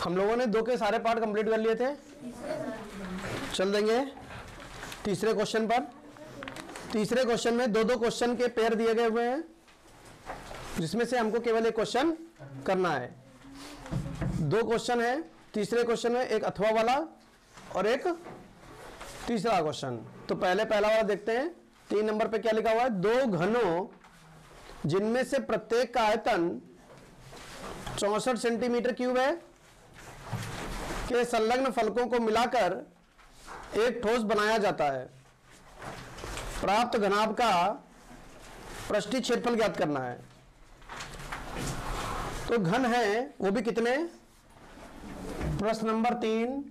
हम लोगों ने 2 के सारे पार्ट कंप्लीट कर लिए थे। चल देंगे तीसरे क्वेश्चन पर। तीसरे क्वेश्चन में 2-2 क्वेश्चन के पेयर दिए गए हुए हैं, जिसमें से हमको केवल एक क्वेश्चन करना है। 2 क्वेश्चन है तीसरे क्वेश्चन में, एक अथवा वाला और एक तीसरा क्वेश्चन। तो पहला वाला देखते हैं। 3 नंबर पे क्या लिखा हुआ है? 2 घनों जिनमें से प्रत्येक का आयतन 64 सेंटीमीटर क्यूब है के संलग्न फलकों को मिलाकर एक ठोस बनाया जाता है। प्राप्त घनाभ का पृष्ठीय क्षेत्रफल ज्ञात करना है। तो घन है वो भी कितने? प्रश्न नंबर 3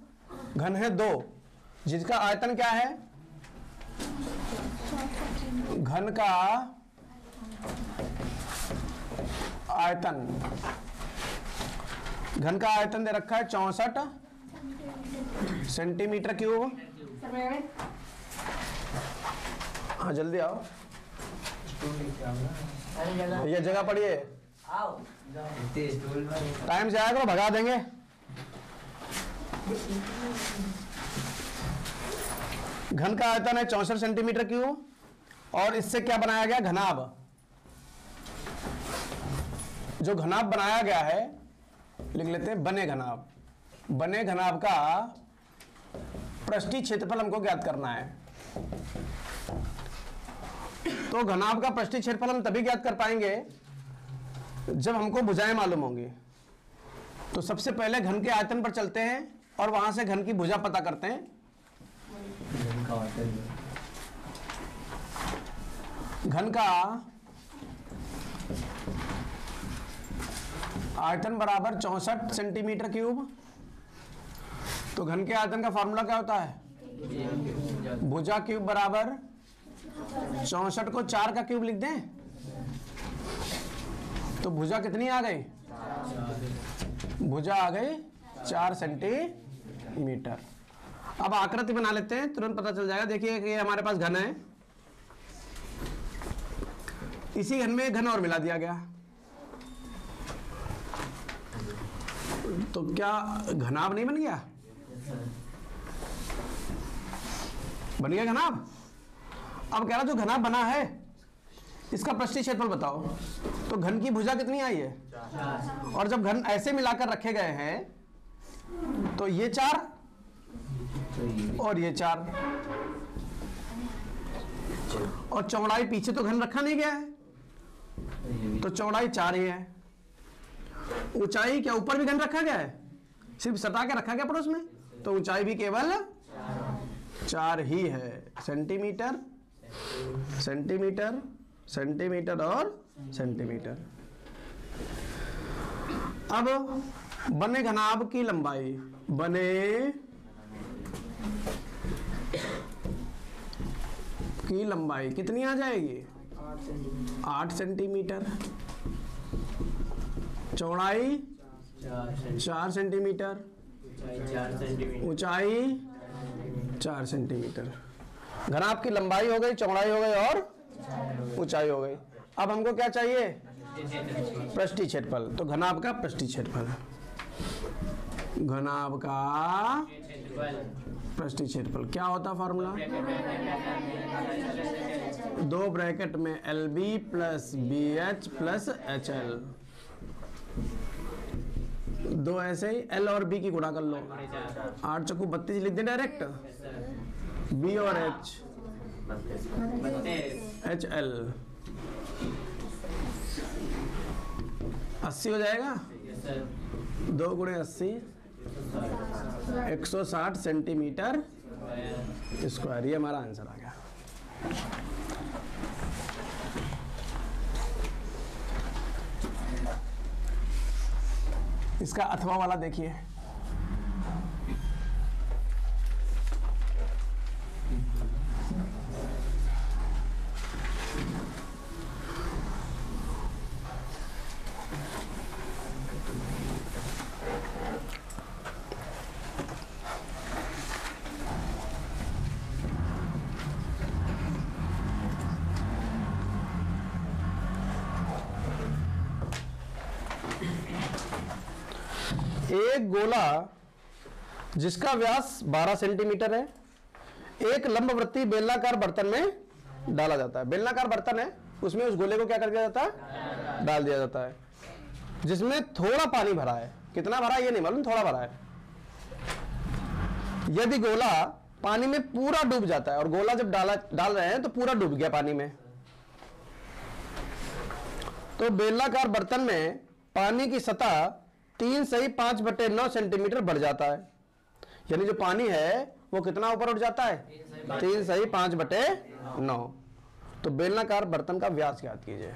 घन है 2, जिसका आयतन क्या है? घन का आयतन, घन का आयतन दे रखा है 64 सेंटीमीटर क्यूब। हाँ जल्दी आओ, ये जगह पड़ी है, टाइम से आया करो, भगा देंगे। घन का आयतन है 64 सेंटीमीटर क्यूब और इससे क्या बनाया गया? घनाभ। जो घनाभ बनाया गया है लिख लेते हैं बने घनाभ। बने घनाभ का पृष्ठीय क्षेत्रफल हमको ज्ञात करना है। तो घनाभ का पृष्ठीय क्षेत्रफल हम तभी ज्ञात कर पाएंगे जब हमको भुजाएं मालूम होंगी। तो सबसे पहले घन के आयतन पर चलते हैं और वहां से घन की भुजा पता करते हैं। घन का आयतन बराबर 64 सेंटीमीटर क्यूब। तो घन के आयतन का फॉर्मूला क्या होता है? भुजा क्यूब बराबर 64 को 4 का क्यूब लिख दें। तो भुजा कितनी आ गई? भुजा आ गई 4 सेंटीमीटर। अब आकृति बना लेते हैं, तुरंत पता चल जाएगा। देखिए कि हमारे पास घन है, इसी घन में घन और मिला दिया गया। तो क्या घनाभ नहीं बन गया? बन गया घनाभ। अब कह रहा जो घनाभ बना है इसका पृष्ठीय क्षेत्रफल बताओ। तो घन की भुजा कितनी आई है? 4। और जब घन ऐसे मिलाकर रखे गए हैं तो ये 4 और ये 4, और चौड़ाई पीछे तो घन रखा नहीं गया है, तो चौड़ाई 4 ही है। ऊंचाई क्या ऊपर भी घन रखा गया है? सिर्फ सटा के रखा गया पड़ोस में, तो ऊंचाई भी केवल 4 ही है। सेंटीमीटर, सेंटीमीटर, सेंटीमीटर और सेंटीमीटर। अब बने घनाभ की लंबाई, बने की लंबाई कितनी आ जाएगी? 8 सेंटीमीटर। चौड़ाई 4 सेंटीमीटर, ऊंचाई 4 सेंटीमीटर। घनाभ की लंबाई हो गई, चौड़ाई हो गई और ऊंचाई हो गई। अब हमको क्या चाहिए? पृष्ठीय क्षेत्रफल। तो घनाभ का पृष्ठीय क्षेत्रफल, घनाभ का पृष्ठीय क्षेत्रफल क्या होता फॉर्मूला? 2 ब्रैकेट में LB plus BH plus HL। 2 ऐसे ही L और B की गुणा कर लो। 8 चौको 32 लिख दे डायरेक्ट। B और H, HL 80 हो जाएगा। 2 गुणे 80 160 सेंटीमीटर स्क्वायर। ये हमारा आंसर आ गया। इसका अथवा वाला देखिए। एक गोला जिसका व्यास 12 सेंटीमीटर है एक लंबवृत्तीय बेलनाकार बर्तन में डाला जाता है। बेलनाकार बर्तन है, उसमें उस गोले को क्या कर दिया जाता है? डाल दिया जाता है, जिसमें थोड़ा पानी भरा है। कितना भरा है ये नहीं मालूम, थोड़ा भरा है। यदि गोला पानी में पूरा डूब जाता है, और गोला जब डाल रहे हैं तो पूरा डूब गया पानी में, तो बेलनाकार बर्तन में पानी की सतह 3 सही 5/9 सेंटीमीटर बढ़ जाता है। यानी जो पानी है वो कितना ऊपर उठ जाता है? 3 सही 5/9। तो बेलनाकार बर्तन का व्यास ज्ञात कीजिए।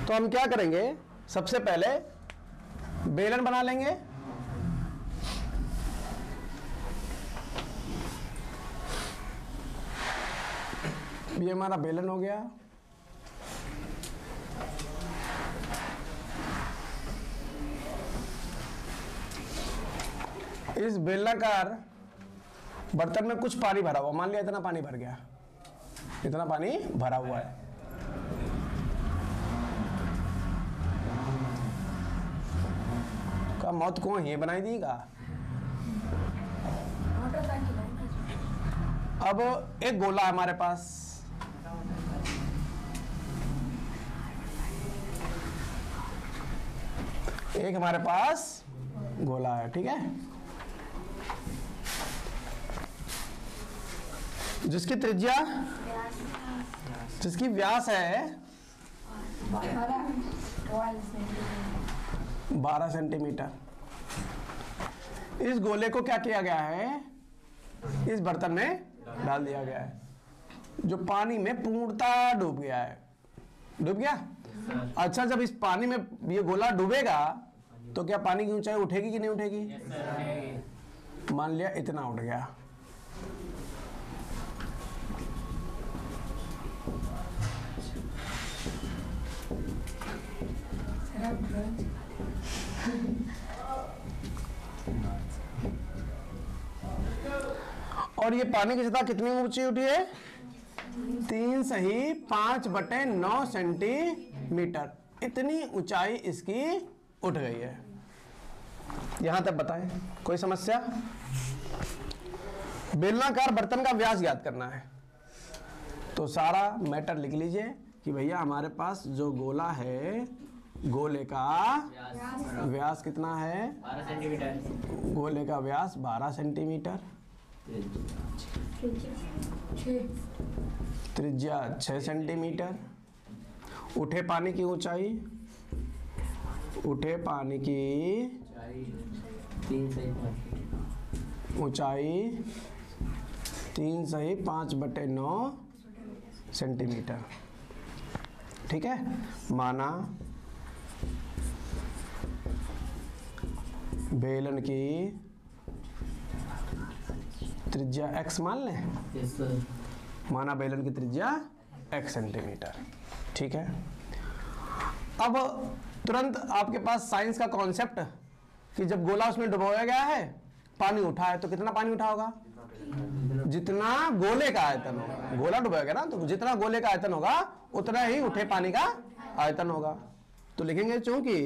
तो हम क्या करेंगे, सबसे पहले बेलन बना लेंगे। ये हमारा बेलन हो गया। इस बेलनाकार बर्तन में कुछ पानी भरा हुआ, मान लिया इतना पानी भर गया, इतना पानी भरा हुआ है। का मौत को ये बनाई देगा। अब एक गोला है हमारे पास, एक हमारे पास गोला है, ठीक है, जिसकी त्रिज्या, जिसकी व्यास है 12 सेंटीमीटर। इस गोले को क्या किया गया है? इस बर्तन में डाल दिया गया है, जो पानी में पूर्णतः डूब गया है। डूब गया? अच्छा, जब इस पानी में ये गोला डूबेगा तो क्या पानी की ऊंचाई उठेगी कि नहीं उठेगी? मान लिया इतना उठ गया, और ये पानी की सतह कितनी ऊंची उठी है? 3 सही 5/9 सेंटीमीटर। इतनी ऊंचाई इसकी उठ गई है। यहां तक बताएं, कोई समस्या? बेलनाकार बर्तन का व्यास ज्ञात करना है, तो सारा मैटर लिख लीजिए कि भैया हमारे पास जो गोला है, गोले का व्यास कितना है? 12 सेंटीमीटर। गोले का व्यास 12 सेंटीमीटर, त्रिज्या 6 सेंटीमीटर, उठे पानी की ऊंचाई, उठे पानी की ऊंचाई 3 सही 5/9 सेंटीमीटर। ठीक है, माना बेलन की त्रिज्या x मान लें। माना बेलन की त्रिज्या x सेंटीमीटर। ठीक है, अब तुरंत आपके पास साइंस का कॉन्सेप्ट कि जब गोला उसमें डुबोया गया है, पानी उठा है, तो कितना पानी उठा होगा? जितना गोले का आयतन होगा। गोला डुबोया गया ना, तो जितना गोले का आयतन होगा उतना ही उठे पानी का आयतन होगा। तो लिखेंगे चूंकि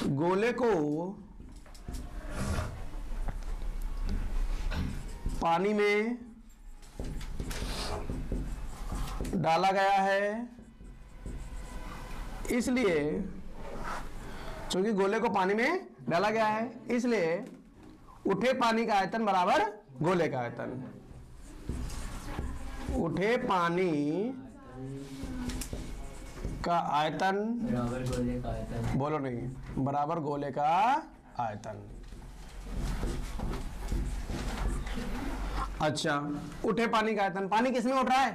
गोले को पानी में डाला गया है, इसलिए चूंकि गोले को पानी में डाला गया है, इसलिए उठे पानी का आयतन बराबर गोले का आयतन। उठे पानी का आयतन बराबर गोले का आयतन। बोलो नहीं, बराबर गोले का आयतन। अच्छा, उठे पानी का आयतन, पानी किसमें उठ रहा है?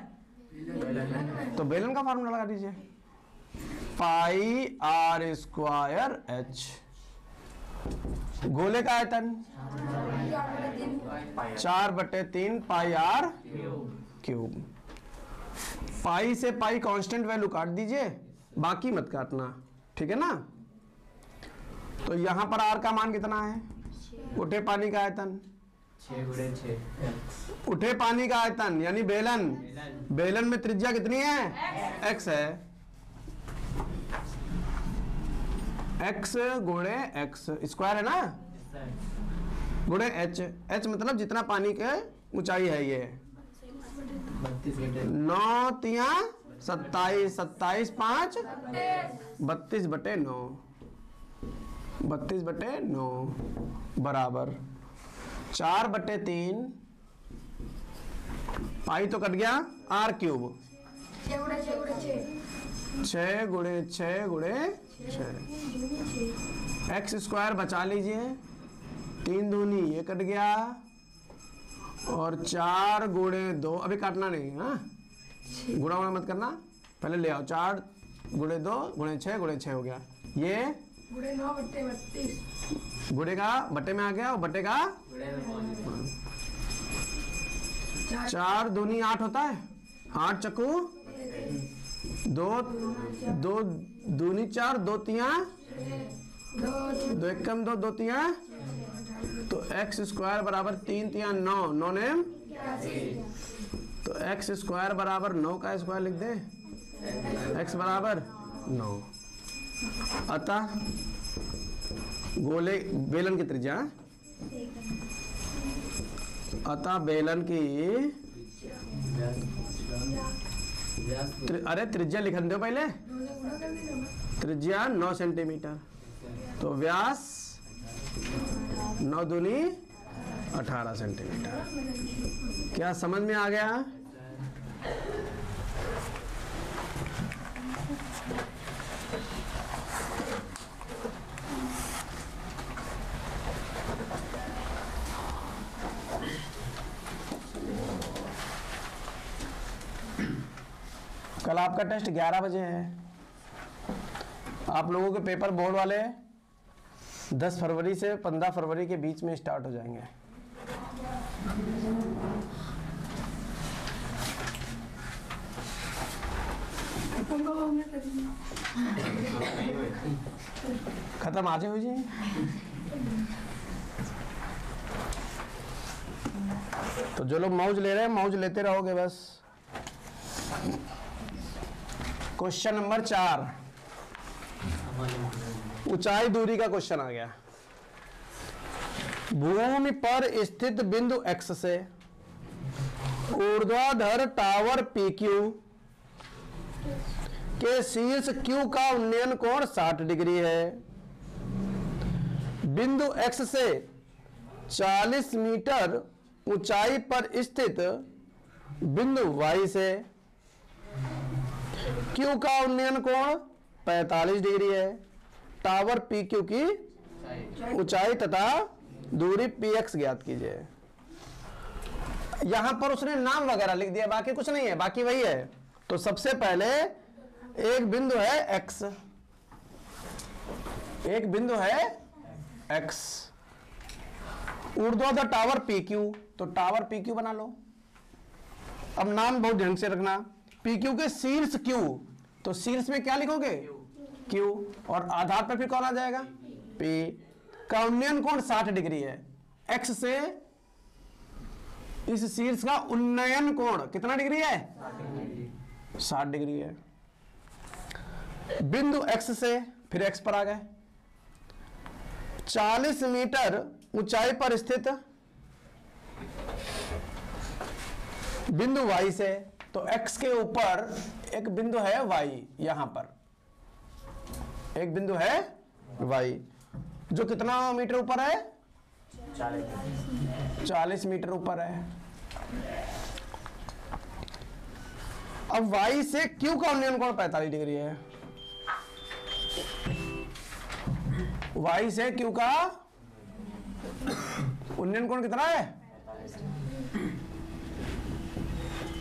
तो बेलन का फार्मूला लगा दीजिए, पाई r स्क्वायर h। गोले का आयतन 4/3 पाई r क्यूब। पाई से पाई कांस्टेंट वैल्यू काट दीजिए, बाकी मत काटना, ठीक है ना। तो यहां पर r का मान कितना है? उठे पानी का आयतन 6/6। उठे पानी का आयतन यानी बेलन, बेलन में त्रिज्या कितनी है? x है। x गुणे x स्क्वायर है ना, गुणे h। h मतलब जितना पानी के ऊंचाई है ये 9 तिया 27, 27 5 32/9, 32/9 बराबर 4/3 पाई तो कट गया r क्यूब 6 गुणे 6 गुणे 6 x स्क्वायर बचा लीजिए, 3 दूनी ये कट गया और 4 गुणे 2 अभी काटना नहीं, हाँ गुणा गुणा मत करना, पहले ले आओ। 4 गुणे 2 गुणे 6 गुणे 6 हो गया, ये गुणे 9/32 गुणे का बट्टे में आ गया और बट्टे का 4 दूनी 8 होता है, 8 चक्कू 2 2 दूनी 4 2 तिया 2 एकम 2 2 तिया, तो x स्क्वायर बराबर 3 तिया 9, 9 ने तो x स्क्वायर बराबर 9 का स्क्वायर लिख दे, x बराबर 9। अतः गोले बेलन की त्रिज्या, अतः बेलन की अरे त्रिज्या लिख दो पहले, त्रिज्या 9 सेंटीमीटर, तो व्यास 9 दूनी 18 सेंटीमीटर। क्या समझ में आ गया? कल आपका टेस्ट 11 बजे है। आप लोगों के पेपर बोर्ड वाले 10 फरवरी से 15 फरवरी के बीच में स्टार्ट हो जाएंगे। खत्म आज हुई जी। तो जो लोग मौज ले रहे हैं मौज लेते रहोगे बस। क्वेश्चन नंबर 4, ऊंचाई दूरी का क्वेश्चन आ गया। भूमि पर स्थित बिंदु x से ऊर्ध्वाधर टावर PQ के शीर्ष Q का उन्नयन कोण 60 डिग्री है। बिंदु x से 40 मीटर ऊंचाई पर स्थित बिंदु y से Q का उन्नयन कोण 45 डिग्री है। टावर PQ की ऊंचाई तथा दूरी PX ज्ञात कीजिए। यहां पर उसने नाम वगैरह लिख दिया, बाकी कुछ नहीं है, बाकी वही है। तो सबसे पहले एक बिंदु है X, एक बिंदु है X, ऊर्ध्वाधर टावर PQ, तो टावर PQ बना लो। अब नाम बहुत ध्यान से रखना। PQ के शीर्ष Q, तो शीर्ष में क्या लिखोगे? Q, और आधार पर फिर कौन आ जाएगा? P। का उन्नयन कोण 60 डिग्री है। X से इस शीर्ष का उन्नयन कोण कितना डिग्री है? 60 डिग्री है। बिंदु X से फिर X पर आ गए, 40 मीटर ऊंचाई पर स्थित बिंदु Y से, तो X के ऊपर एक बिंदु है Y, यहां पर एक बिंदु है Y जो कितना मीटर ऊपर है? 40 मीटर ऊपर है। अब Y से Q का उन्नयन कोण 45 डिग्री है। Y से Q का उन्नयन कोण कितना है?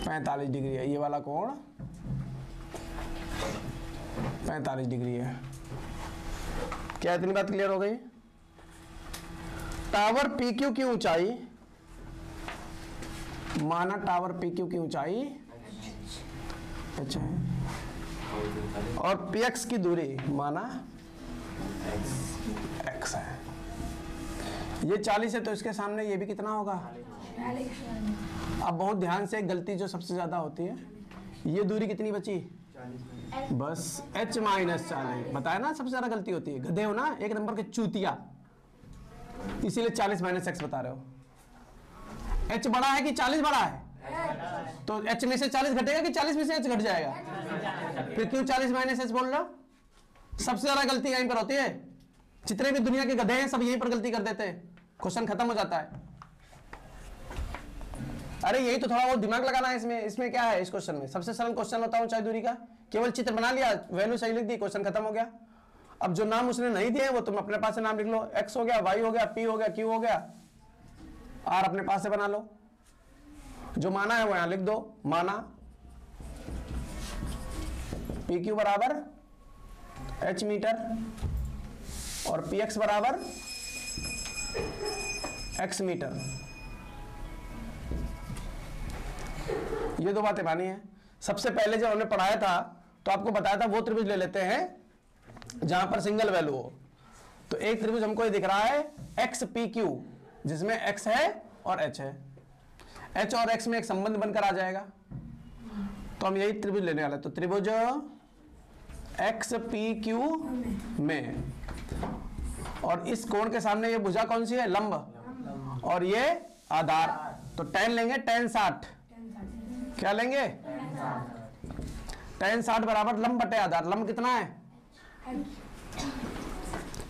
45 डिग्री है। ये वाला कोण 45 डिग्री है। क्या इतनी बात क्लियर हो गई? टावर PQ की ऊंचाई, माना टावर PQ की ऊंचाई अच्छा है, और PX की दूरी माना X है। ये 40 है, तो इसके सामने ये भी कितना होगा? अब बहुत ध्यान से, गलती जो सबसे ज्यादा होती है, ये दूरी कितनी बची? बस h माइनस 40। बताया ना सबसे ज्यादा गलती होती है, गधे हो ना, एक नंबर के चूतिया, इसीलिए 40 माइनस x बता रहे हो। h बड़ा है कि 40 बड़ा है? तो h में से 40 घटेगा कि 40 में से h घट जाएगा? फिर क्यों 40 माइनस h बोल रहे हो? सबसे ज्यादा गलती यहीं पर होती है। जितने भी दुनिया के गधे हैं सब यहीं पर गलती कर देते हैं, क्वेश्चन खत्म हो जाता है। अरे यही तो थोड़ा बहुत दिमाग लगाना है इसमें। इसमें क्या है? इस क्वेश्चन में सबसे सरल क्वेश्चन होता है ऊंचाई दूरी का, केवल चित्र बना लिया, वैल्यू सही लिख दी, क्वेश्चन खत्म हो गया। अब जो नाम उसने नहीं दिए वो तुम अपने पास से नाम लिख लो, x हो गया, y हो गया, p हो गया, q हो गया, r अपने पास से बना लो। जो माना है वो यहां लिख दो, माना pq बराबर h मीटर और px बराबर x मीटर। ये दो बातें मानी है। सबसे पहले जब हमने पढ़ाया था तो आपको बताया था वो त्रिभुज ले लेते हैं जहां पर सिंगल वैल्यू हो। तो एक त्रिभुज हमको ये दिख रहा है एक्स पी क्यू, जिसमें x है और h है। h और x में एक संबंध बनकर आ जाएगा, तो हम यही त्रिभुज लेने वाले। तो त्रिभुज एक्स पी क्यू में, और इस कोण के सामने ये भुजा कौन सी है? लंब, और ये आधार। तो tan लेंगे, tan 60। क्या लेंगे? tan 60 बराबर लंब बटे आधार। लंब कितना है?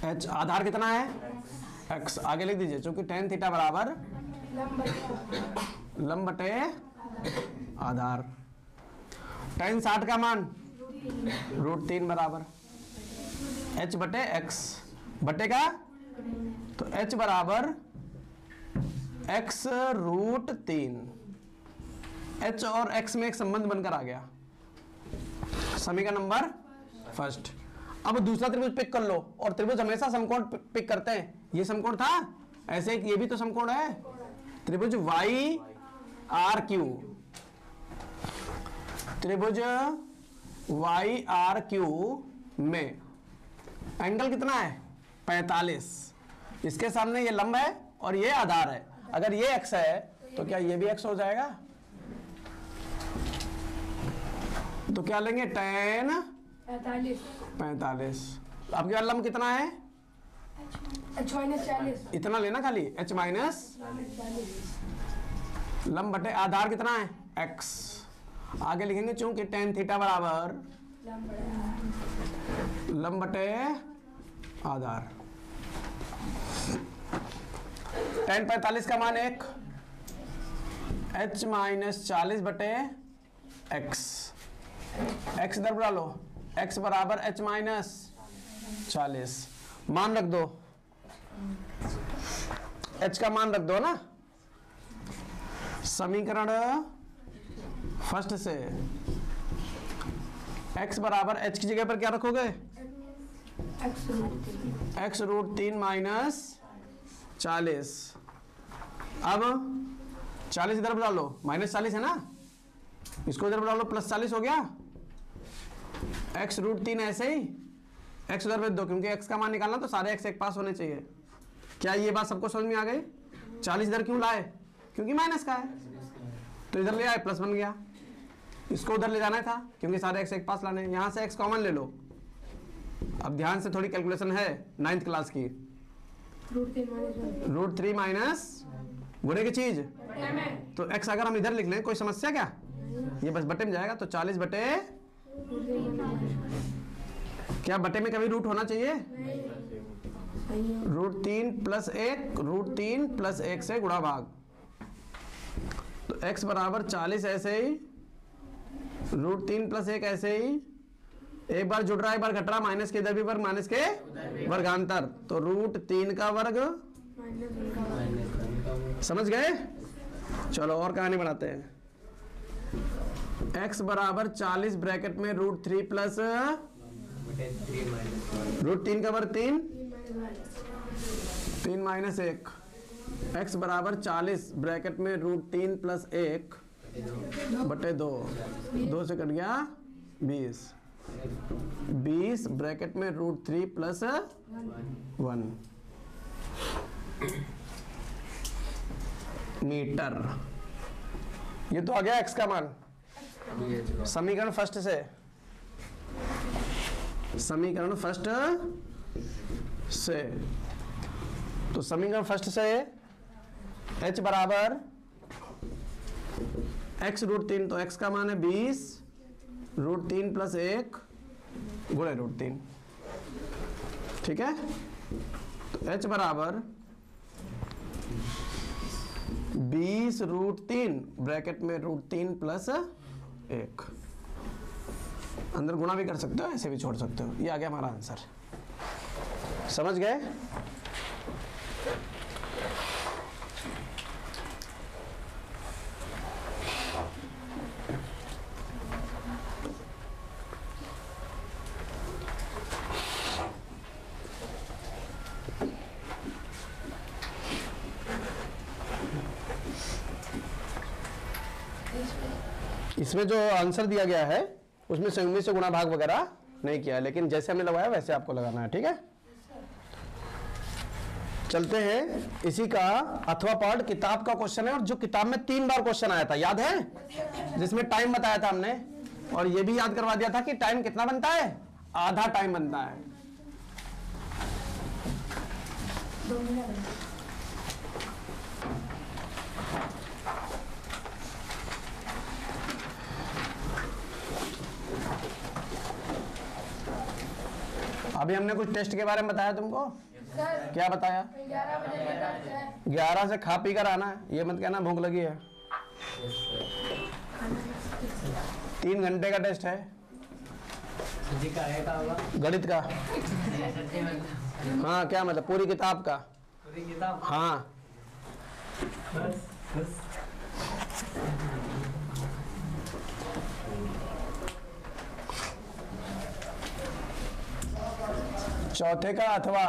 h। आधार कितना है? x। आगे लिख दीजिए, क्योंकि tan थीटा बराबर लंब बटे आधार। tan 60 का मान √3 बराबर h बटे x। बटेगा तो h बराबर x √3। h और x में एक संबंध बनकर आ गया। समीकरण नंबर फर्स्ट। अब दूसरा त्रिभुज पिक कर लो, और त्रिभुज हमेशा समकोण पिक करते हैं। ये समकोण था, ऐसे ये भी तो समकोण है। त्रिभुज y r q, त्रिभुज y r q में एंगल कितना है? 45। इसके सामने ये लंब है और ये आधार है। अगर ये x है तो क्या ये भी x हो जाएगा? तो क्या लेंगे? tan 45। आपके पास लंब कितना है? h minus 40। इतना लेना खाली, h माइनस लंब बटे आधार कितना है? x। आगे लिखेंगे चूंकि tan थीटा बराबर लंब बटे आधार। tan 45 का मान 1, h माइनस 40 बटे x। x इधर बुला लो, x बराबर h माइनस 40। मान रख दो, h का मान रख दो ना। समीकरण फर्स्ट से x बराबर h की जगह पर क्या रखोगे? x √3 minus 40। अब 40 इधर बुला लो, माइनस 40 है ना, इसको इधर बुला लो, प्लस 40 हो गया। x √3 ऐसे ही, x उधर भेज दो, क्योंकि x का मान निकालना तो सारे x एक पास होने चाहिए। क्या ये बात सबको समझ में आ गई? 40 इधर क्यों लाए? क्योंकि माइनस का है, तो इधर ले आए, प्लस बन गया। इसको उधर ले जाना था क्योंकि सारे x एक पास लाने। यहां से x कॉमन ले लो। अब ध्यान से, थोड़ी कैलकुलेशन है 9th क्लास की। √3 माइनस गुणे की चीज, तो x अगर हम इधर लिख लें कोई समस्या क्या? ये बस बटे में जाएगा। तो 40 बटे, क्या बटे में कभी रूट होना चाहिए? √3 प्लस 1, √3 प्लस 1 से गुणा भाग। तो x बराबर 40 ऐसे ही, √3 प्लस 1 ऐसे ही, एक बार जुड़ रहा है एक बार घट रहा, माइनस के इधर भी वर्ग, माइनस के वर्गांतर, तो √3 का वर्ग। समझ गए? चलो और कहानी बढ़ाते हैं। x बराबर 40 ब्रैकेट में √3 प्लस √3 का वर्ग 3 माइनस 1। x बराबर 40 ब्रैकेट में √3 प्लस 1 बटे 2, 2 से कट गया 20 ब्रैकेट में √3 प्लस 1 मीटर। ये तो आ गया x का मान समीकरण फर्स्ट से। समीकरण फर्स्ट से, तो समीकरण फर्स्ट से h बराबर x √3, तो x का मान है 20 √3 प्लस 1 गुणे √3, ठीक है। तो h बराबर 20 √3 ब्रैकेट में √3 प्लस 1, अंदर गुणा भी कर सकते हो, ऐसे भी छोड़ सकते हो। ये आ गया हमारा आंसर, समझ गए। इसमें जो आंसर दिया गया है उसमें संयुग्मी से गुणा भाग वगैरह नहीं किया है, लेकिन जैसे हमने लगाया वैसे आपको लगाना है, ठीक है। चलते हैं इसी का अथवा पार्ट, किताब का क्वेश्चन है और जो किताब में 3 बार क्वेश्चन आया था, याद है, जिसमें टाइम बताया था हमने, और ये भी याद करवा दिया था कि टाइम कितना बनता है, आधा टाइम बनता है। अभी हमने कुछ टेस्ट के बारे में बताया तुमको, क्या बताया? 11 बजे टेस्ट है। 11 से खा पी कर आना है, ये मत कहना भूख लगी है। 3 घंटे का टेस्ट है, जी का है का होगा गणित का। सच्ची मतलब हाँ, क्या मतलब पूरी किताब का? पूरी किताब हाँ, बस चौथे का अथवा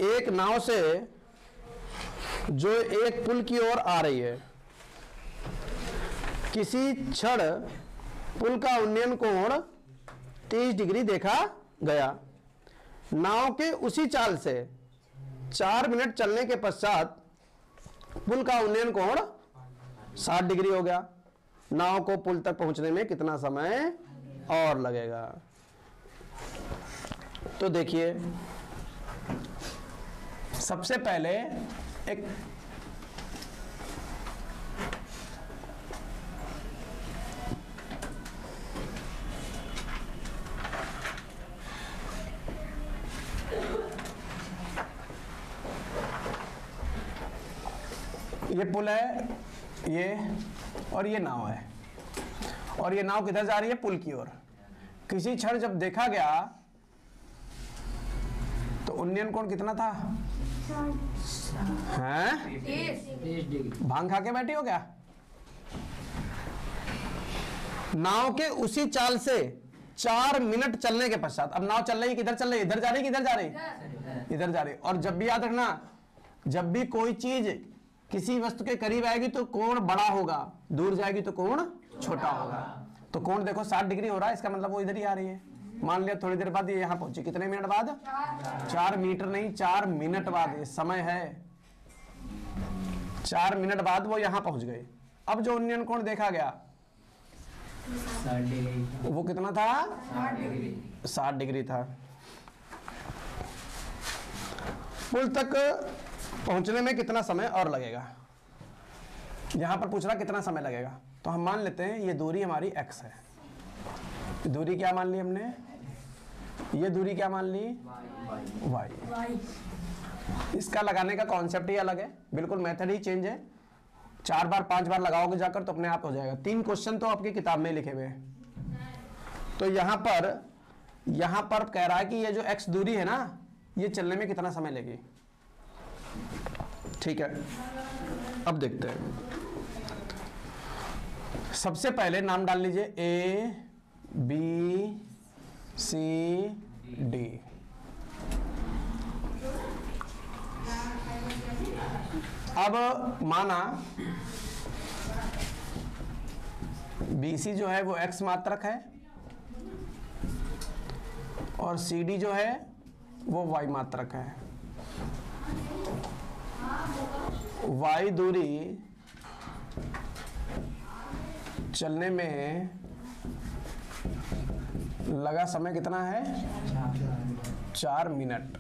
एक नाव से जो एक पुल की ओर आ रही है, किसी क्षण पुल का उन्नयन कोण 30 डिग्री देखा गया। नाव के उसी चाल से 4 मिनट चलने के पश्चात पुल का उन्नयन कोण 60 डिग्री हो गया। नाव को पुल तक पहुंचने में कितना समय और लगेगा? तो देखिए, सबसे पहले एक ये पुल है, ये और ये नाव है, और ये नाव किधर जा रही है? पुल की ओर। किसी क्षण जब देखा गया तो उन्नयन कोण कितना था? हैं? 30 डिग्री। भांग खा के बैठी हो क्या? नाव के उसी चाल से 4 मिनट चलने के पश्चात, अब नाव चल रही है, किधर चल रही है? इधर जा रही है, किधर जा रही है? इधर जा रही है। और जब भी याद रखना, जब भी कोई चीज किसी वस्तु के करीब आएगी तो कोण बड़ा होगा, दूर जाएगी तो कोण छोटा होगा। तो कोण देखो 60 डिग्री हो रहा है, इसका मतलब वो इधर ही आ रही है। मान लिया थोड़ी देर बाद ये यहां पहुंची, कितने मिनट बाद? 4 मीटर नहीं, 4 मिनट बाद। ये समय है, 4 मिनट बाद वो यहां पहुंच गए। अब जो उन्नयन कोण देखा गया 60 डिग्री। वो कितना था? 60 डिग्री। 60 डिग्री था। पुल तक पहुंचने में कितना समय और लगेगा? यहां पर पूछ रहा कितना समय लगेगा, तो हम मान लेते हैं ये दूरी हमारी x है। दूरी क्या मान ली हमने? ये दूरी क्या मान ली? y। इसका लगाने का कॉन्सेप्ट ही अलग है, बिल्कुल मेथड ही चेंज है। 4 बार 5 बार लगाओगे जाकर तो अपने आप हो जाएगा। 3 क्वेश्चन तो आपकी किताब में लिखे हुए हैं। तो यहां पर कह रहा है कि ये जो x दूरी है ना, ये चलने में कितना समय लेगी। ठीक है, अब देखते हैं। सबसे पहले नाम डाल लीजिए A B C D। अब माना BC जो है वो x मात्रक है और CD जो है वो y मात्रक है। y दूरी चलने में लगा समय कितना है? 4 मिनट।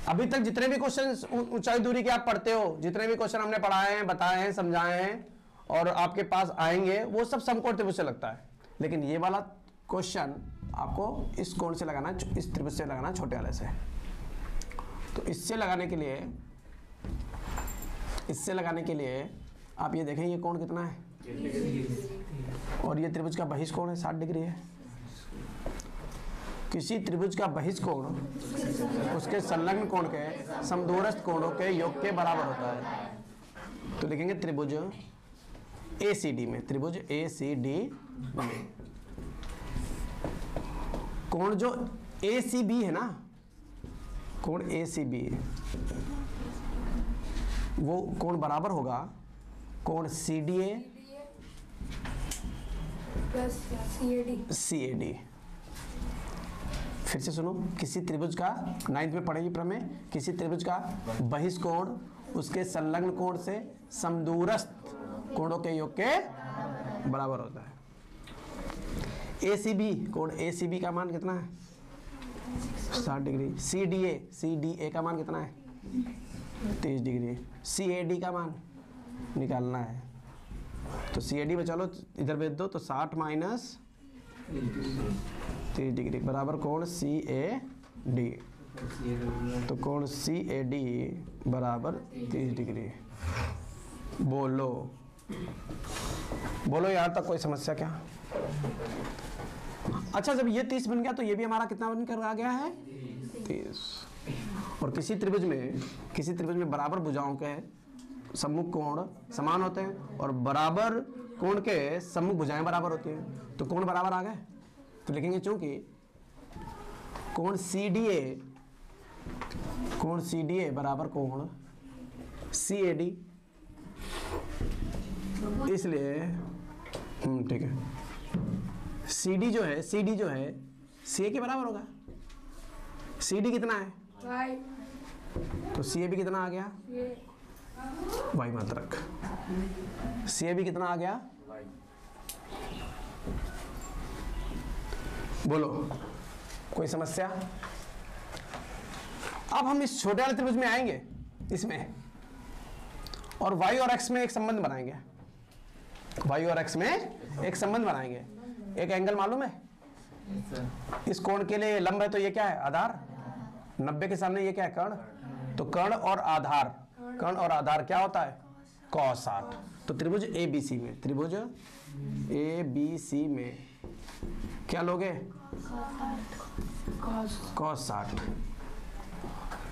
अभी तक जितने भी क्वेश्चन ऊंचाई दूरी के आप पढ़ते हो, जितने भी क्वेश्चन हमने पढ़ाए हैं, बताए हैं, समझाए हैं और आपके पास आएंगे, वो सब समकोण त्रिभुज से लगता है। लेकिन ये वाला क्वेश्चन आपको इस कोण से लगाना, इस त्रिभुज से लगाना, छोटे वाले से। तो इससे लगाने के लिए आप ये देखें, ये कोण कितना है और ये त्रिभुज का बहिष कोण है 60 डिग्री है। किसी त्रिभुज का बहिष कोण उसके संलग्न कोण के समदूरस्थ कोणों के योग के बराबर होता है। तो लिखेंगे त्रिभुज ACD में, त्रिभुज ACD में कोण जो ACB है ना, कोण ACB वो कोण बराबर होगा कोण CDA प्लस CAD। फिर से सुनो, किसी त्रिभुज का 9th में पढ़ेगी प्रमेय, किसी त्रिभुज का बहिष कोण उसके संलग्न कोण से समदूरस्थ कोणों के योग के बराबर होता है। ACB, कोण ACB का मान कितना है? 60 डिग्री। CDA का मान कितना है? 30 डिग्री। CAD का मान निकालना है। तो CAD में चलो इधर भेज दो, तो 60 माइनस 30 डिग्री बराबर कोण CAD। तो कोण CAD बराबर 30 डिग्री। बोलो यहाँ तक कोई समस्या क्या? अच्छा, जब ये 30 बन गया तो ये भी हमारा कितना बन कर आ गया है? 30। और किसी त्रिभुज में बराबर भुजाओं के सम्मुख कोण समान होते हैं और बराबर कोण के सम्मुख भुजाएं बराबर होती हैं, तो कोण बराबर आ गए। तो लिखेंगे चूंकि कोण CDA बराबर कोण CAD, इसलिए ठीक है, CD जो है CA के बराबर होगा। CD कितना है? तो CA भी कितना आ गया? वाई मात्रक। CA भी कितना आ गया? बोलो कोई समस्या? अब हम इस छोटे वाले त्रिभुज में आएंगे, इसमें, और y और x में एक संबंध बनाएंगे। y और x में एक संबंध बनाएंगे। एक एंगल मालूम है? इस कोण के लिए लंब है, तो ये क्या है? आधार। 90 के सामने ये क्या है? कर्ण। तो कर्ण और आधार क्या होता है? cos 60। तो त्रिभुज ABC में क्या लोगे?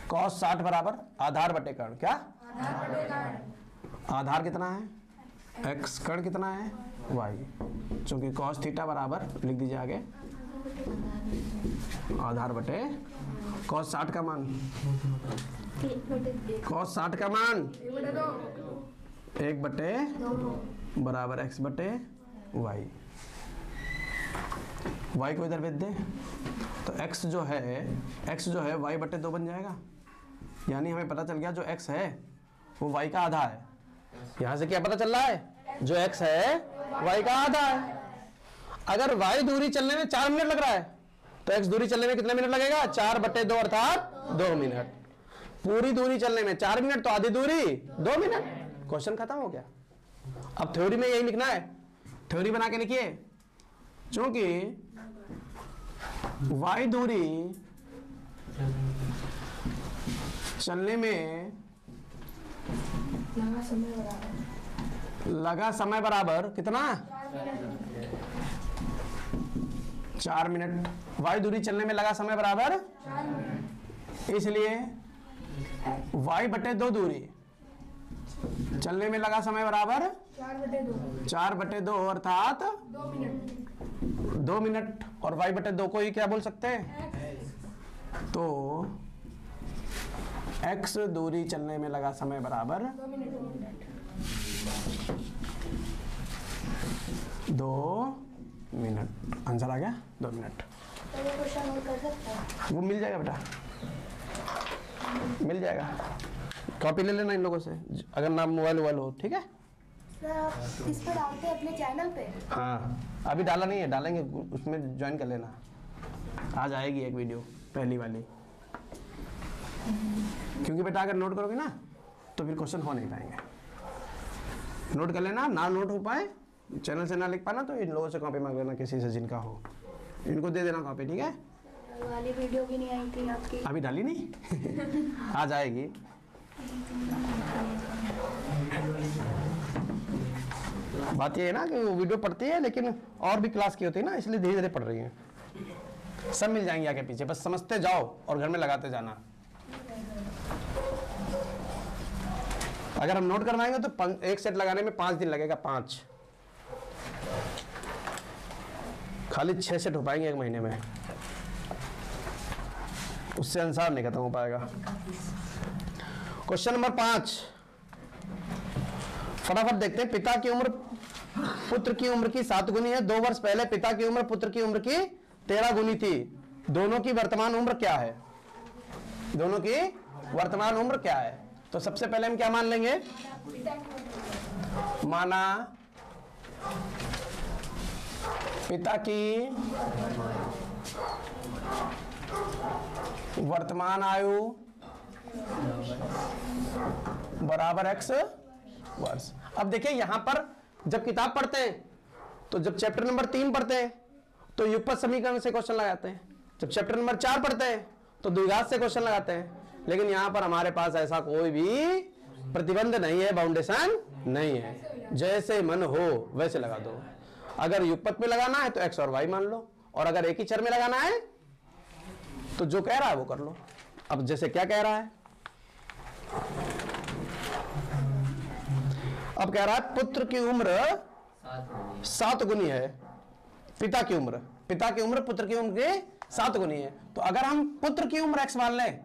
cos 60 बराबर आधार बटे कर्ण। क्या? आधार कितना है? x, कर्ण कितना है? y। चूंकि cos थीटा बराबर, लिख दीजिए आगे, आधार बटे cos 60 का मान, cos 60 का मान 1 बटे बराबर x बटे y। y को इधर भेज दे, तो x जो है y बटे 2 बन जाएगा। यानी हमें पता चल गया जो x है वो y का आधा है। यहां से क्या पता चल रहा है? जो x है y का आधा है। अगर y दूरी चलने में 4 मिनट लग रहा है तो x दूरी चलने में कितने मिनट लगेगा? 4 बटे 2 अर्थात 2 मिनट। पूरी दूरी चलने में 4 मिनट, तो आधी दूरी 2 मिनट। क्वेश्चन खत्म हो गया। अब थ्योरी में यही लिखना है, थ्योरी बना के लिखिए। चूंकि y दूरी चलने में लगा समय बराबर कितना? 4 मिनट। y दूरी चलने में लगा समय बराबर, इसलिए y बटे 2 दूरी चलने में लगा समय बराबर 4 बटे 2 अर्थात 2 मिनट। और y बटे 2 को ही क्या बोल सकते हैं? तो x दूरी चलने में लगा समय बराबर 2 मिनट। आंसर आ गया 2 मिनट। वो मिल जाएगा बेटा, मिल जाएगा। कॉपी ले लेना इन लोगों से, अगर नाम मोबाइल हो, ठीक है। सर आप इस पर डालते हैं अपने चैनल पे? हाँ, अभी डाला नहीं है, डालेंगे, उसमें ज्वाइन कर लेना। आज आएगी एक वीडियो पहली वाली, क्योंकि बेटा अगर नोट करोगे ना तो फिर क्वेश्चन हो नहीं पाएंगे। नोट कर लेना, ना नोट हो पाए, चैनल से ना लिख पाना तो इन लोगों से कॉपी मांग लेना, किसी से जिनका हो, इनको दे देना कॉपी, ठीक है? वाली वीडियो भी नहीं आई थी आपकी? अभी डाली नहीं आज आएगी। बात ये है ना कि वो वीडियो पढ़ती है लेकिन और भी क्लास की होती है ना, इसलिए धीरे धीरे पढ़ रही है। सब मिल जाएंगे आगे पीछे, बस समझते जाओ और घर में लगाते जाना। अगर हम नोट करवाएंगे तो एक सेट लगाने में 5 दिन लगेगा, 5, खाली 6 सेट हो पाएंगे एक महीने में, उससे अनुसार नहीं खत्म हो पाएगा। क्वेश्चन नंबर 5 फटाफट देखते हैं। पिता की उम्र पुत्र की उम्र की 7 गुनी है। 2 वर्ष पहले पिता की उम्र पुत्र की उम्र की 13 गुनी थी। दोनों की वर्तमान उम्र क्या है? दोनों की वर्तमान उम्र क्या है? तो सबसे पहले हम क्या मान लेंगे? माना पिता की वर्तमान आयु बराबर x वर्ष। अब देखिए यहां पर जब किताब पढ़ते हैं तो जब चैप्टर नंबर 3 पढ़ते हैं तो युगपत समीकरण से क्वेश्चन लगाते हैं, जब चैप्टर नंबर 4 पढ़ते हैं तो द्विघात से क्वेश्चन लगाते हैं। लेकिन यहां पर हमारे पास ऐसा कोई भी प्रतिबंध नहीं है, बाउंडेशन नहीं है, जैसे मन हो वैसे लगा दो। अगर युगपत में लगाना है तो x और y मान लो, और अगर एक ही चर में लगाना है तो जो कह रहा है वो कर लो। अब जैसे क्या कह रहा है, अब कह रहा है पुत्र की उम्र 7 गुनी है, पिता की उम्र पुत्र की उम्र के 7 गुनी है। तो अगर हम पुत्र की उम्र x मान लें,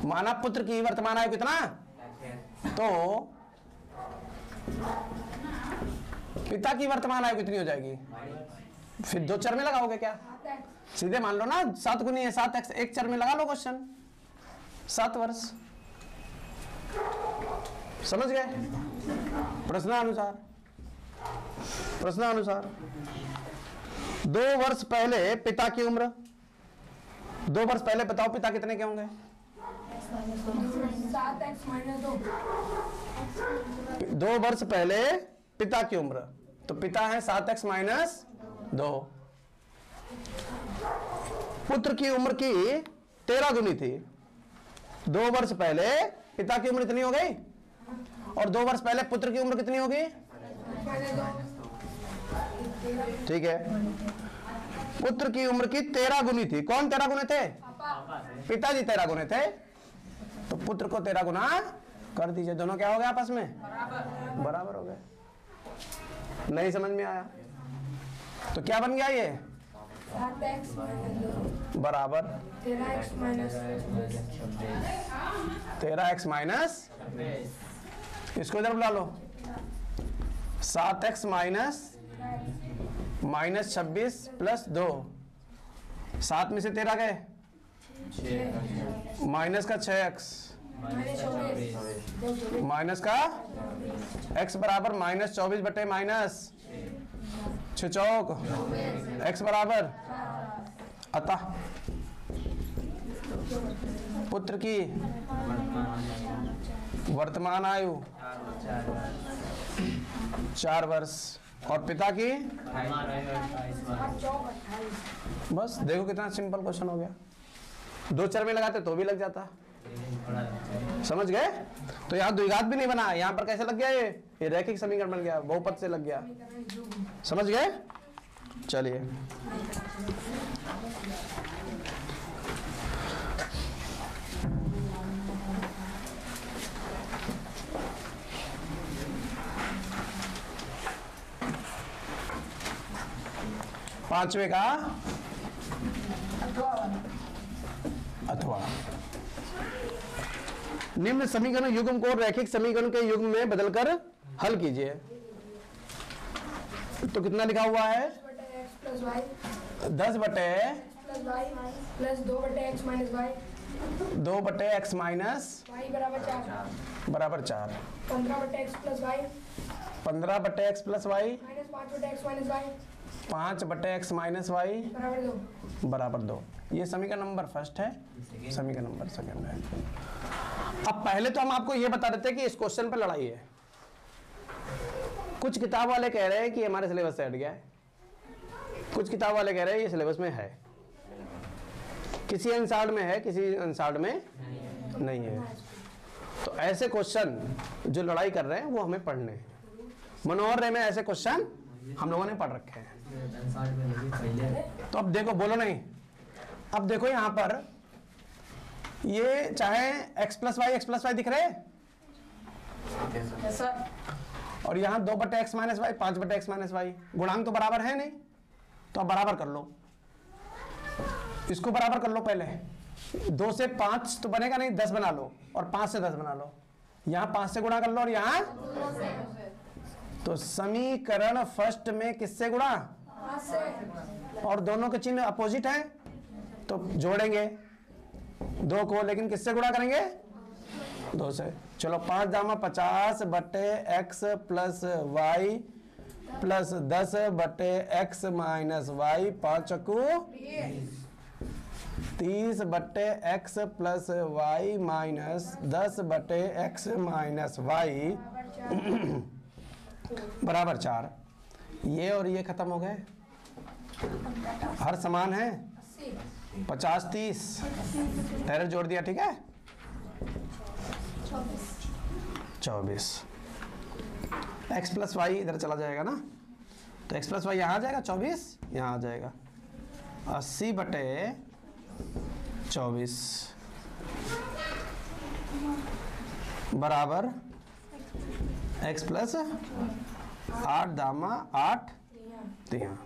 माना पुत्र की वर्तमान आयु कितना, तो पिता की वर्तमान आयु कितनी हो जाएगी? फिर 2 चर में लगाओगे क्या? सीधे मान लो ना 7 गुनी है 7x, एक चर में लगा लो क्वेश्चन, 7 वर्ष। समझ गए? प्रश्नानुसार 2 वर्ष पहले पिता की उम्र, 2 वर्ष पहले बताओ पिता कितने के होंगे? 7x - 2। 2 वर्ष पहले पिता की उम्र, तो पिता है 7x - 2। पुत्र की उम्र की 13 गुनी थी। 2 वर्ष पहले पिता की उम्र इतनी हो गई, और 2 वर्ष पहले पुत्र की उम्र कितनी होगी? ठीक है, पुत्र की उम्र की 13 गुनी थी। कौन 13 गुने थे? पिताजी 13 गुने थे, तो पुत्र को 13 गुना कर दीजिए। दोनों क्या हो गए आपस में? बराबर हो गए। नहीं समझ में आया तो क्या बन गया ये? 7x - 2 बराबर 13x - 13x माइनस, इसको इधर बुला लो, 7x माइनस 26 प्लस 2, 7 में से 13 गए, माइनस का 6x, माइनस का x बराबर -24 बटे माइनस 6 चौक x बराबर। अतः पुत्र की वर्तमान आयु 4 वर्ष और पिता की, बस देखो कितना सिंपल क्वेश्चन हो गया। 2 चर में लगाते तो भी लग जाता। समझ गए? तो यहाँ द्विघात भी नहीं बना, यहाँ पर कैसे लग गया? ये रैखिक समीकरण बन गया, बहुपद से लग गया। समझ गए? चलिए पांचवे का अथवा निम्न समीकरण युग्म को रैखिक समीकरण के युग्म में बदलकर हल कीजिए। तो कितना लिखा हुआ है? 10 + y 10 बटे + y + 2 × x - y 2/x minus y बराबर 4, 15/x plus y 15/x plus y minus 5/x minus y 5/x minus y बराबर 2। बराबर 2। ये समीकरण नंबर फर्स्ट है, समीकरण नंबर सेकंड है। अब पहले तो हम आपको ये बता देते हैं कि इस क्वेश्चन पर लड़ाई है। कुछ किताब वाले कह रहे हैं कि हमारे सिलेबस से हट गया है, कुछ किताब वाले कह रहे हैं ये सिलेबस में है, किसी अनसार्ड में है, किसी अनसार्ड में नहीं है। तो ऐसे क्वेश्चन जो लड़ाई कर रहे हैं वो हमें पढ़ने हैं। मनोहर रे में ऐसे क्वेश्चन हम लोगों ने पढ़ रखे हैं। तो अब देखो, बोलो नहीं, अब देखो यहां पर ये चाहे x प्लस वाई दिख रहे हैं और यहाँ 2/x minus Y 5/x minus Y, गुणांक तो बराबर है नहीं, तो अब बराबर कर लो, इसको बराबर कर लो। पहले 2 से 5 तो बनेगा नहीं, 10 बना लो और 5 से 10 बना लो, यहाँ 5 से गुणा कर लो और यहाँ, तो समीकरण फर्स्ट में किससे गुणा, और दोनों के चिन्ह अपोजिट है तो जोड़ेंगे 2 को, लेकिन किससे गुणा करेंगे, 2 से। चलो 5 दामा 50/x plus y plus 10/x minus y, 5 चक्कू 30/x plus y minus 10/x minus y बराबर 4। ये और ये खत्म हो गए, हर समान है, 50 30 डायरेक्ट जोड़ दिया, ठीक है, 24। x प्लस वाई इधर चला जाएगा ना, तो x प्लस वाई यहाँ आ जाएगा, 24 यहाँ आ जाएगा, 80/24 बराबर x प्लस 8 दामा 8 3।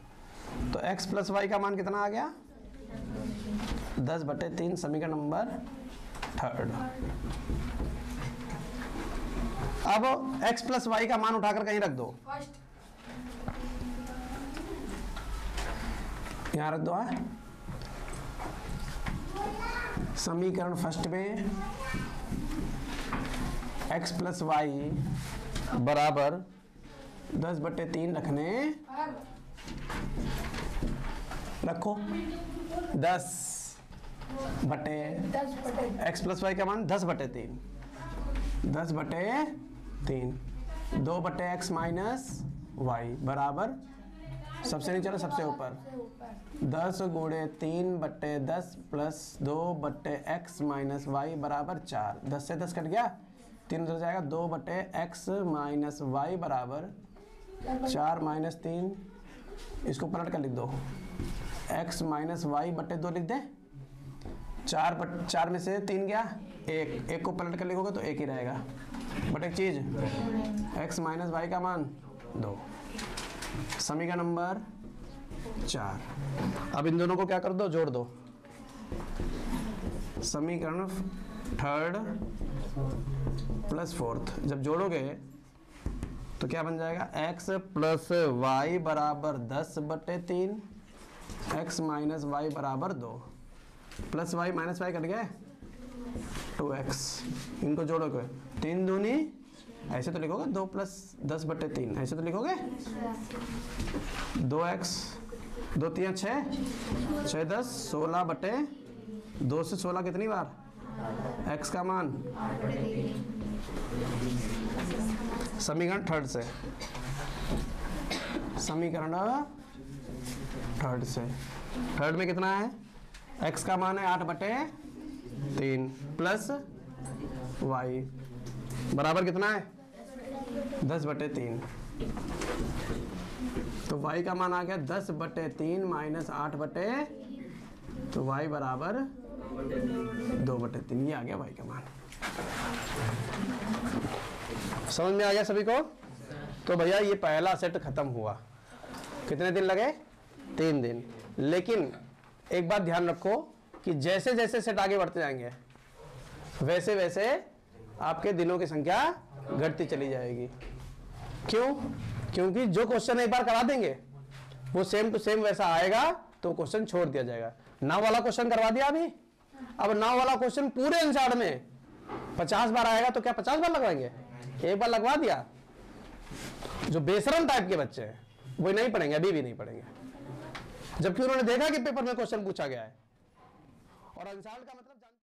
तो x प्लस वाई का मान कितना आ गया, 10/3, समीकरण नंबर 3। अब x प्लस वाई का मान उठाकर कहीं रख दो, यहां रख दो। समीकरण फर्स्ट में x प्लस वाई बराबर 10/3 रखो, 10 बटे x प्लस वाई का मान 10/3, 10/3, 2/x माइनस वाई बराबर, सबसे नीचे सबसे ऊपर 10 गुणे 3/10 प्लस 2/x माइनस वाई बराबर 4। 10 से 10 कट गया, 3 उधर जाएगा, 2/x माइनस वाई बराबर 4 माइनस 3, इसको पलट कर लिख दो, x माइनस वाई बटे 2 लिख दे, 4 में से 3 गया, 1 को पलट कर लिखोगे तो 1 ही रहेगा, बट एक चीज x माइनस वाई का मान 2, समीकरण नंबर 4। अब इन दोनों को क्या कर दो, जोड़ दो, समीकरण थर्ड प्लस फोर्थ जब जोड़ोगे तो क्या बन जाएगा, x प्लस वाई बराबर 10/3, x माइनस वाई बराबर 2, plus y minus y cut गए 2x, इनको जोड़ोगे 3 दूनी, ऐसे तो लिखोगे 2 प्लस 10/3, ऐसे तो लिखोगे 2x, 2 3 6, 6 10, 16/2 से 16 कितनी बार, x का मान, समीकरण थर्ड से, समीकरण थर्ड से, थर्ड में कितना है, x का मान है 8/3 प्लस y बराबर कितना है 10/3, तो y का मान आ गया 10/3 माइनस 8 तो y बराबर 2/3, ये आ गया y का मान। समझ में आ गया सभी को? तो भैया ये पहला सेट खत्म हुआ, कितने दिन लगे, 3 दिन। लेकिन एक बात ध्यान रखो कि जैसे जैसे सेट आगे बढ़ते जाएंगे वैसे वैसे आपके दिनों की संख्या घटती चली जाएगी। क्यों? क्योंकि जो क्वेश्चन एक बार करा देंगे वो सेम टू सेम वैसा आएगा तो क्वेश्चन छोड़ दिया जाएगा। नाव वाला क्वेश्चन करवा दिया अभी, अब 9 वाला क्वेश्चन पूरे आंसर में 50 बार आएगा तो क्या 50 बार लगवाएंगे? एक बार लगवा दिया। जो बेशरम टाइप के बच्चे हैं वो नहीं पढ़ेंगे, अभी भी नहीं पढ़ेंगे, जबकि उन्होंने देखा कि पेपर में क्वेश्चन पूछा गया है और आंसर का मतलब